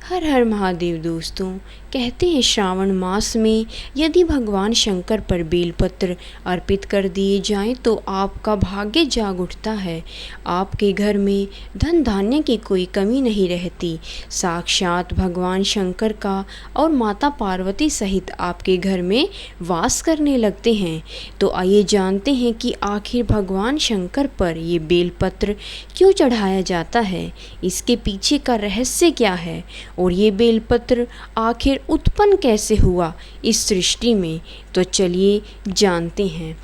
हर हर महादेव दोस्तों। कहते हैं श्रावण मास में यदि भगवान शंकर पर बेलपत्र अर्पित कर दिए जाएं तो आपका भाग्य जाग उठता है। आपके घर में धन धान्य की कोई कमी नहीं रहती। साक्षात भगवान शंकर का और माता पार्वती सहित आपके घर में वास करने लगते हैं। तो आइए जानते हैं कि आखिर भगवान शंकर पर ये बेलपत्र क्यों चढ़ाया जाता है, इसके पीछे का रहस्य क्या है और ये बेलपत्र आखिर उत्पन्न कैसे हुआ इस सृष्टि में। तो चलिए जानते हैं।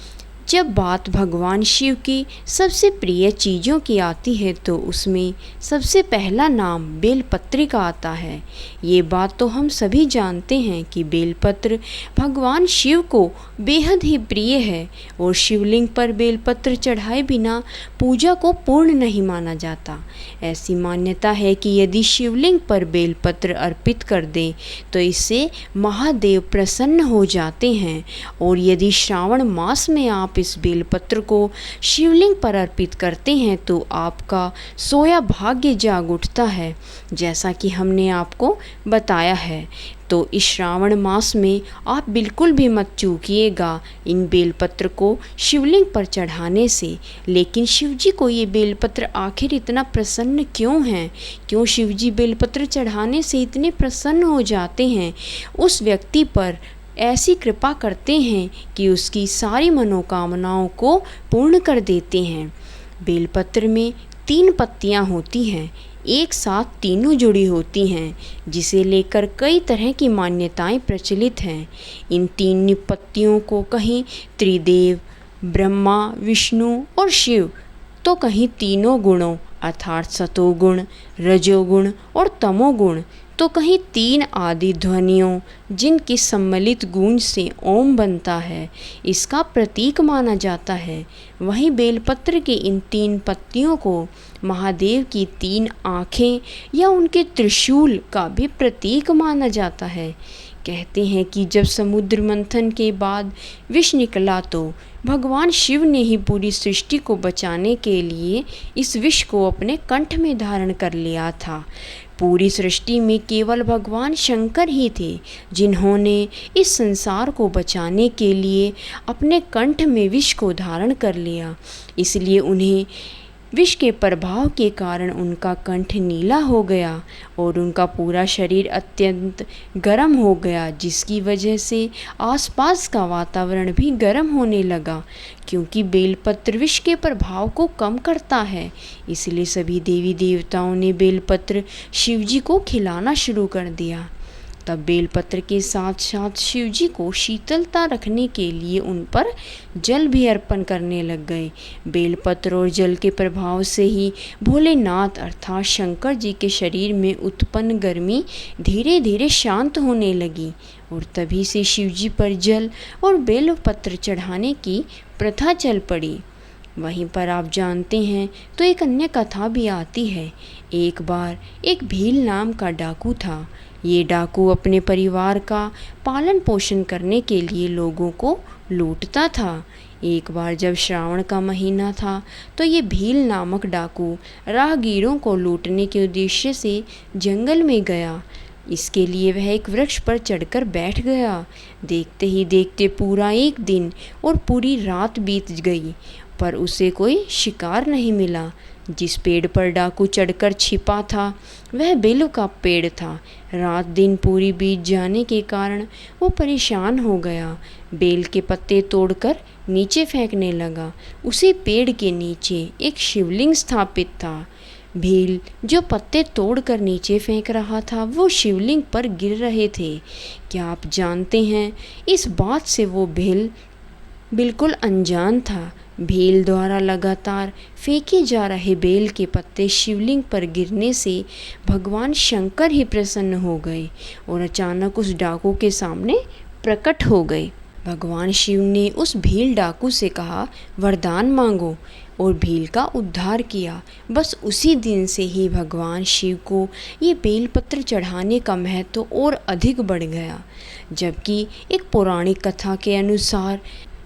जब बात भगवान शिव की सबसे प्रिय चीज़ों की आती है तो उसमें सबसे पहला नाम बेलपत्री का आता है। ये बात तो हम सभी जानते हैं कि बेलपत्र भगवान शिव को बेहद ही प्रिय है और शिवलिंग पर बेलपत्र चढ़ाए बिना पूजा को पूर्ण नहीं माना जाता। ऐसी मान्यता है कि यदि शिवलिंग पर बेलपत्र अर्पित कर दें तो इससे महादेव प्रसन्न हो जाते हैं। और यदि श्रावण मास में आप इस बेलपत्र को शिवलिंग पर अर्पित करते हैं तो आपका सोया भाग्य जाग उठता है, जैसा कि हमने आपको बताया है। तो इस श्रावण मास में आप बिल्कुल भी मत चूकिएगा इन बेलपत्र को शिवलिंग पर चढ़ाने से। लेकिन शिवजी को ये बेलपत्र आखिर इतना प्रसन्न क्यों हैं, क्यों शिवजी बेलपत्र चढ़ाने से इतने प्रसन्न हो जाते हैं, उस व्यक्ति पर ऐसी कृपा करते हैं कि उसकी सारी मनोकामनाओं को पूर्ण कर देते हैं। बेलपत्र में 3 पत्तियां होती हैं, एक साथ तीनों जुड़ी होती हैं, जिसे लेकर कई तरह की मान्यताएं प्रचलित हैं। इन 3 पत्तियों को कहीं त्रिदेव ब्रह्मा, विष्णु और शिव, तो कहीं तीनों गुणों अर्थात सतोगुण, रजोगुण और तमोगुण, तो कहीं 3 आदि ध्वनियों जिनकी सम्मिलित गूंज से ओम बनता है, इसका प्रतीक माना जाता है। वहीं बेलपत्र के इन 3 पत्तियों को महादेव की 3 आँखें या उनके त्रिशूल का भी प्रतीक माना जाता है। कहते हैं कि जब समुद्र मंथन के बाद विष निकला तो भगवान शिव ने ही पूरी सृष्टि को बचाने के लिए इस विष को अपने कंठ में धारण कर लिया था। पूरी सृष्टि में केवल भगवान शंकर ही थे जिन्होंने इस संसार को बचाने के लिए अपने कंठ में विष को धारण कर लिया। इसलिए उन्हें विष के प्रभाव के कारण उनका कंठ नीला हो गया और उनका पूरा शरीर अत्यंत गर्म हो गया, जिसकी वजह से आसपास का वातावरण भी गर्म होने लगा। क्योंकि बेलपत्र विष के प्रभाव को कम करता है, इसलिए सभी देवी देवताओं ने बेलपत्र शिवजी को खिलाना शुरू कर दिया। तब बेलपत्र के साथ साथ शिवजी को शीतलता रखने के लिए उन पर जल भी अर्पण करने लग गए। बेलपत्र और जल के प्रभाव से ही भोलेनाथ अर्थात शंकर जी के शरीर में उत्पन्न गर्मी धीरे धीरे शांत होने लगी और तभी से शिवजी पर जल और बेलपत्र चढ़ाने की प्रथा चल पड़ी। वहीं पर आप जानते हैं तो एक अन्य कथा भी आती है। एक बार एक भील नाम का डाकू था। ये डाकू अपने परिवार का पालन पोषण करने के लिए लोगों को लूटता था। एक बार जब श्रावण का महीना था तो ये भील नामक डाकू राहगीरों को लूटने के उद्देश्य से जंगल में गया। इसके लिए वह एक वृक्ष पर चढ़कर बैठ गया। देखते ही देखते पूरा एक दिन और पूरी रात बीत गई, पर उसे कोई शिकार नहीं मिला। जिस पेड़ पर डाकू चढ़कर छिपा था वह बेलों का पेड़ था। रात दिन पूरी बीत जाने के कारण वो परेशान हो गया। बेल के पत्ते तोड़कर नीचे फेंकने लगा। उसी पेड़ के नीचे एक शिवलिंग स्थापित था। भील जो पत्ते तोड़कर नीचे फेंक रहा था वो शिवलिंग पर गिर रहे थे। क्या आप जानते हैं, इस बात से वो भील बिल्कुल अनजान था। भील द्वारा लगातार फेंके जा रहे बेल के पत्ते शिवलिंग पर गिरने से भगवान शंकर ही प्रसन्न हो गए और अचानक उस डाकू के सामने प्रकट हो गए। भगवान शिव ने उस भील डाकू से कहा, वरदान मांगो, और भील का उद्धार किया। बस उसी दिन से ही भगवान शिव को ये बेलपत्र चढ़ाने का महत्व और अधिक बढ़ गया। जबकि एक पौराणिक कथा के अनुसार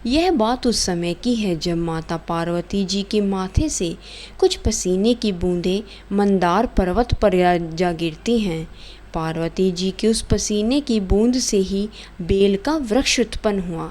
यह बात उस समय की है जब माता पार्वती जी के माथे से कुछ पसीने की बूंदें मंदार पर्वत पर जा गिरती हैं। पार्वती जी के उस पसीने की बूंद से ही बेल का वृक्ष उत्पन्न हुआ।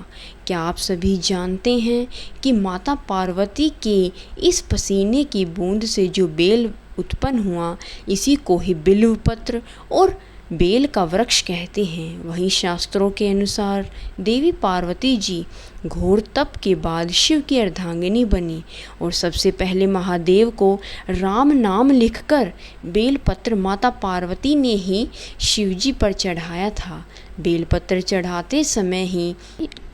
क्या आप सभी जानते हैं कि माता पार्वती के इस पसीने की बूंद से जो बेल उत्पन्न हुआ, इसी को ही बिल्वपत्र और बेल का वृक्ष कहते हैं। वहीं शास्त्रों के अनुसार देवी पार्वती जी घोर तप के बाद शिव की अर्धांगिनी बनी और सबसे पहले महादेव को राम नाम लिखकर बेलपत्र माता पार्वती ने ही शिवजी पर चढ़ाया था। बेलपत्र चढ़ाते समय ही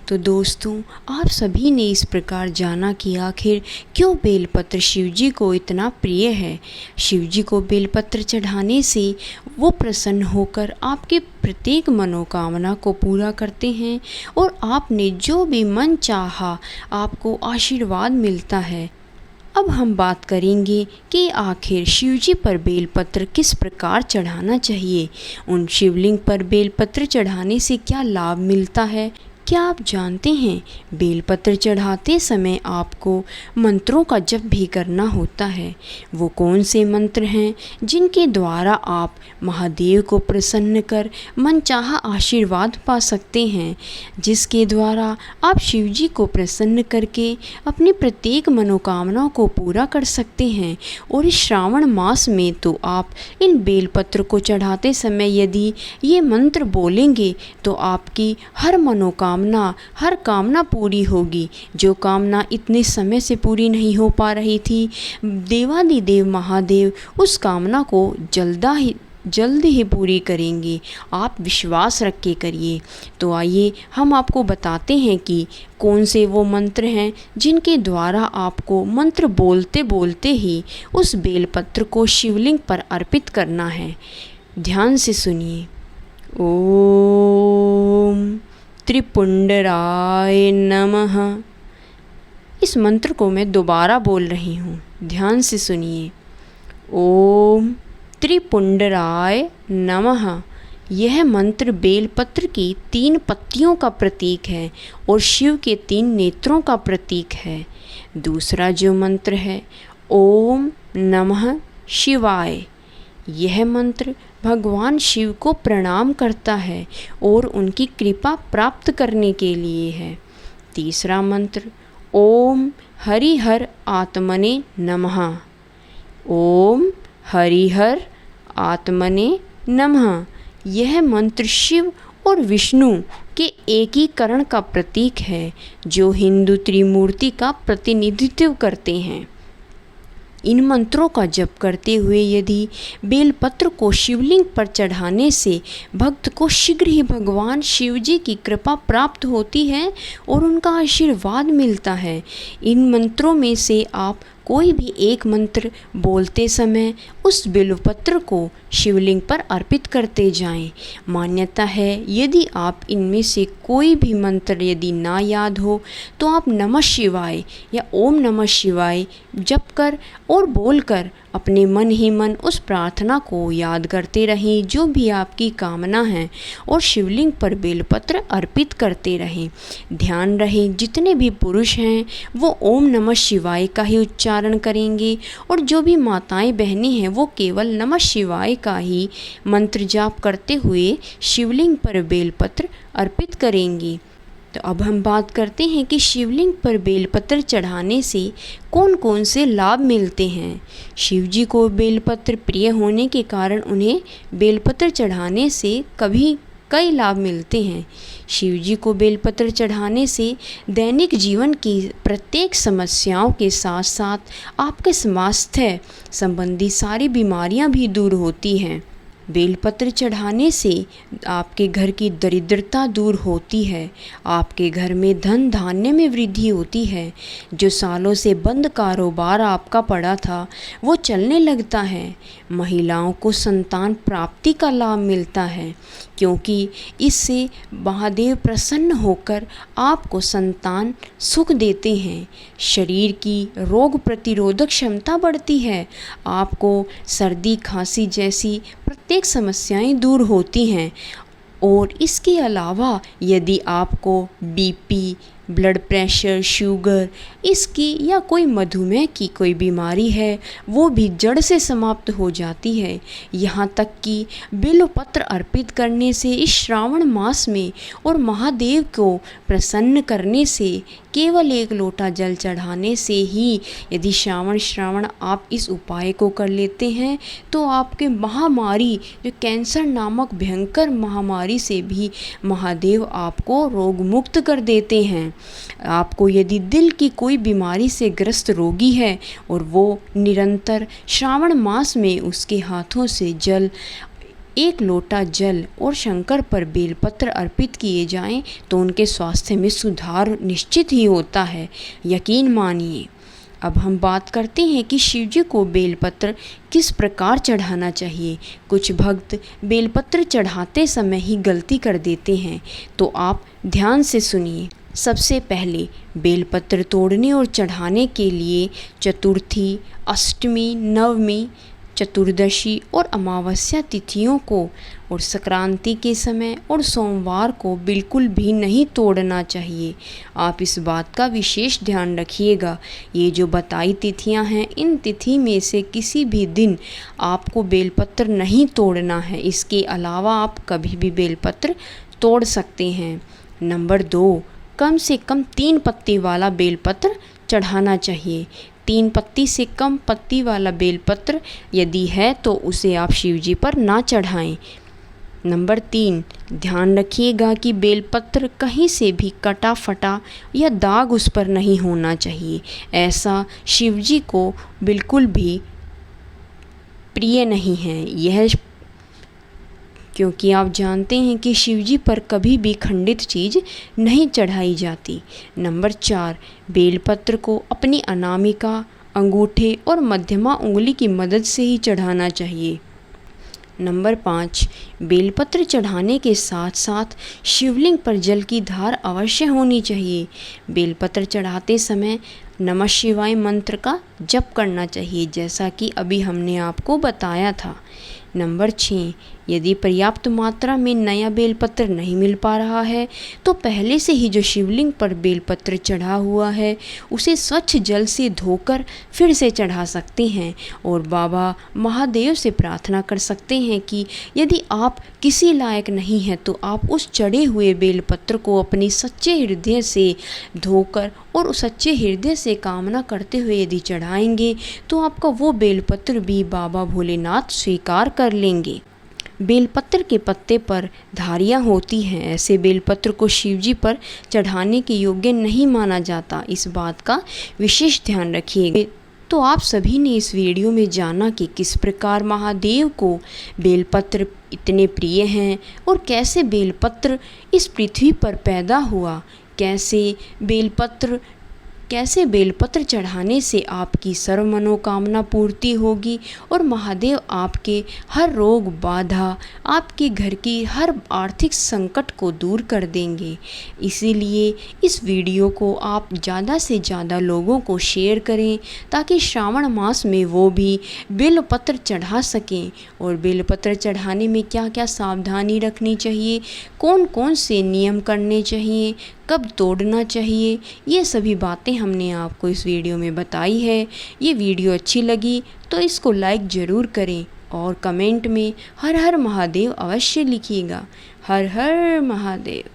तो दोस्तों, आप सभी ने इस प्रकार जाना कि आखिर क्यों बेलपत्र शिवजी को इतना प्रिय है। शिवजी को बेलपत्र चढ़ाने से वो प्रसन्न होकर आपके प्रत्येक मनोकामना को पूरा करते हैं और आपने जो भी मन चाहा आपको आशीर्वाद मिलता है। अब हम बात करेंगे कि आखिर शिवजी पर बेलपत्र किस प्रकार चढ़ाना चाहिए। उन शिवलिंग पर बेलपत्र चढ़ाने से क्या लाभ मिलता है। क्या आप जानते हैं, बेलपत्र चढ़ाते समय आपको मंत्रों का जप भी करना होता है। वो कौन से मंत्र हैं जिनके द्वारा आप महादेव को प्रसन्न कर मनचाहा आशीर्वाद पा सकते हैं, जिसके द्वारा आप शिवजी को प्रसन्न करके अपनी प्रत्येक मनोकामनाओं को पूरा कर सकते हैं। और इस श्रावण मास में तो आप इन बेलपत्र को चढ़ाते समय यदि ये मंत्र बोलेंगे तो आपकी हर हर कामना पूरी होगी। जो कामना इतने समय से पूरी नहीं हो पा रही थी, देवादिदेव महादेव उस कामना को जल्द ही पूरी करेंगे। आप विश्वास रख के करिए। तो आइए हम आपको बताते हैं कि कौन से वो मंत्र हैं जिनके द्वारा आपको मंत्र बोलते बोलते ही उस बेलपत्र को शिवलिंग पर अर्पित करना है। ध्यान से सुनिए। ओम त्रिपुंडराय नमः। इस मंत्र को मैं दोबारा बोल रही हूँ, ध्यान से सुनिए। ओम त्रिपुंडराय नमः। यह मंत्र बेलपत्र की 3 पत्तियों का प्रतीक है और शिव के 3 नेत्रों का प्रतीक है। दूसरा जो मंत्र है ओम नमः शिवाय। यह मंत्र भगवान शिव को प्रणाम करता है और उनकी कृपा प्राप्त करने के लिए है। तीसरा मंत्र ओम हरिहर आत्मने नमः। ओम हरिहर आत्मने नमः। यह मंत्र शिव और विष्णु के एकीकरण का प्रतीक है, जो हिंदू त्रिमूर्ति का प्रतिनिधित्व करते हैं। इन मंत्रों का जप करते हुए यदि बेलपत्र को शिवलिंग पर चढ़ाने से भक्त को शीघ्र ही भगवान शिवजी की कृपा प्राप्त होती है और उनका आशीर्वाद मिलता है। इन मंत्रों में से आप कोई भी एक मंत्र बोलते समय उस बेलपत्र को शिवलिंग पर अर्पित करते जाएं। मान्यता है यदि आप इनमें से कोई भी मंत्र यदि ना याद हो तो आप नमः शिवाय या ओम नमः शिवाय जप कर और बोलकर अपने मन ही मन उस प्रार्थना को याद करते रहें जो भी आपकी कामना है और शिवलिंग पर बेलपत्र अर्पित करते रहें। ध्यान रहे जितने भी पुरुष हैं वो ओम नमः शिवाय का ही उच्चारण करेंगे और जो भी माताएं बहनें हैं वो केवल नमः शिवाय का ही मंत्र जाप करते हुए शिवलिंग पर बेलपत्र अर्पित करेंगी। तो अब हम बात करते हैं कि शिवलिंग पर बेलपत्र चढ़ाने से कौन कौन से लाभ मिलते हैं। शिव जी को बेलपत्र प्रिय होने के कारण उन्हें बेलपत्र चढ़ाने से कई लाभ मिलते हैं। शिव जी को बेलपत्र चढ़ाने से दैनिक जीवन की प्रत्येक समस्याओं के साथ साथ आपके स्वास्थ्य संबंधी सारी बीमारियां भी दूर होती हैं। बेलपत्र चढ़ाने से आपके घर की दरिद्रता दूर होती है, आपके घर में धन धान्य में वृद्धि होती है, जो सालों से बंद कारोबार आपका पड़ा था वो चलने लगता है। महिलाओं को संतान प्राप्ति का लाभ मिलता है क्योंकि इससे महादेव प्रसन्न होकर आपको संतान सुख देते हैं। शरीर की रोग प्रतिरोधक क्षमता बढ़ती है, आपको सर्दी खांसी जैसी प्रत्येक समस्याएं दूर होती हैं। और इसके अलावा यदि आपको बीपी, ब्लड प्रेशर, शुगर, इसकी या कोई मधुमेह की कोई बीमारी है वो भी जड़ से समाप्त हो जाती है। यहाँ तक कि बिल्वपत्र अर्पित करने से इस श्रावण मास में और महादेव को प्रसन्न करने से, केवल 1 लोटा जल चढ़ाने से ही यदि श्रावण आप इस उपाय को कर लेते हैं तो आपके महामारी, जो कैंसर नामक भयंकर महामारी से भी महादेव आपको रोग मुक्त कर देते हैं। आपको यदि दिल की कोई बीमारी से ग्रस्त रोगी है और वो निरंतर श्रावण मास में उसके हाथों से 1 लोटा जल और शंकर पर बेलपत्र अर्पित किए जाएं तो उनके स्वास्थ्य में सुधार निश्चित ही होता है, यकीन मानिए। अब हम बात करते हैं कि शिवजी को बेलपत्र किस प्रकार चढ़ाना चाहिए। कुछ भक्त बेलपत्र चढ़ाते समय ही गलती कर देते हैं, तो आप ध्यान से सुनिए। सबसे पहले बेलपत्र तोड़ने और चढ़ाने के लिए चतुर्थी, अष्टमी, नवमी, चतुर्दशी और अमावस्या तिथियों को और संक्रांति के समय और सोमवार को बिल्कुल भी नहीं तोड़ना चाहिए। आप इस बात का विशेष ध्यान रखिएगा। ये जो बताई तिथियां हैं, इन तिथि में से किसी भी दिन आपको बेलपत्र नहीं तोड़ना है। इसके अलावा आप कभी भी बेलपत्र तोड़ सकते हैं। नंबर 2, कम से कम 3 पत्ती वाला बेलपत्र चढ़ाना चाहिए। 3 पत्ती से कम पत्ती वाला बेलपत्र यदि है तो उसे आप शिवजी पर ना चढ़ाएं। नंबर 3, ध्यान रखिएगा कि बेलपत्र कहीं से भी कटा फटा या दाग उस पर नहीं होना चाहिए। ऐसा शिवजी को बिल्कुल भी प्रिय नहीं है यह, क्योंकि आप जानते हैं कि शिवजी पर कभी भी खंडित चीज़ नहीं चढ़ाई जाती। नंबर 4, बेलपत्र को अपनी अनामिका, अंगूठे और मध्यमा उंगली की मदद से ही चढ़ाना चाहिए। नंबर 5, बेलपत्र चढ़ाने के साथ साथ शिवलिंग पर जल की धार अवश्य होनी चाहिए। बेलपत्र चढ़ाते समय नमः शिवाय मंत्र का जप करना चाहिए, जैसा कि अभी हमने आपको बताया था। नंबर 6, यदि पर्याप्त मात्रा में नया बेलपत्र नहीं मिल पा रहा है तो पहले से ही जो शिवलिंग पर बेलपत्र चढ़ा हुआ है उसे स्वच्छ जल से धोकर फिर से चढ़ा सकते हैं और बाबा महादेव से प्रार्थना कर सकते हैं कि यदि आप किसी लायक नहीं हैं तो आप उस चढ़े हुए बेलपत्र को अपने सच्चे हृदय से धोकर और उस सच्चे हृदय से कामना करते हुए यदि चढ़ाएंगे तो आपका वो बेलपत्र भी बाबा भोलेनाथ स्वीकार कर लेंगे। बेलपत्र के पत्ते पर धारियाँ होती हैं। ऐसे बेलपत्र को शिवजी पर चढ़ाने के योग्य नहीं माना जाता। इस बात का विशेष ध्यान रखिएगा। तो आप सभी ने इस वीडियो में जाना कि किस प्रकार महादेव को बेलपत्र इतने प्रिय हैं और कैसे बेलपत्र इस पृथ्वी पर पैदा हुआ, कैसे बेलपत्र चढ़ाने से आपकी सर्व मनोकामना पूर्ति होगी और महादेव आपके हर रोग बाधा, आपके घर की हर आर्थिक संकट को दूर कर देंगे। इसीलिए इस वीडियो को आप ज़्यादा से ज़्यादा लोगों को शेयर करें ताकि श्रावण मास में वो भी बेलपत्र चढ़ा सकें। और बेलपत्र चढ़ाने में क्या क्या सावधानी रखनी चाहिए, कौन कौन से नियम करने चाहिए, कब तोड़ना चाहिए, ये सभी बातें हमने आपको इस वीडियो में बताई है। ये वीडियो अच्छी लगी तो इसको लाइक ज़रूर करें और कमेंट में हर हर महादेव अवश्य लिखिएगा। हर हर महादेव।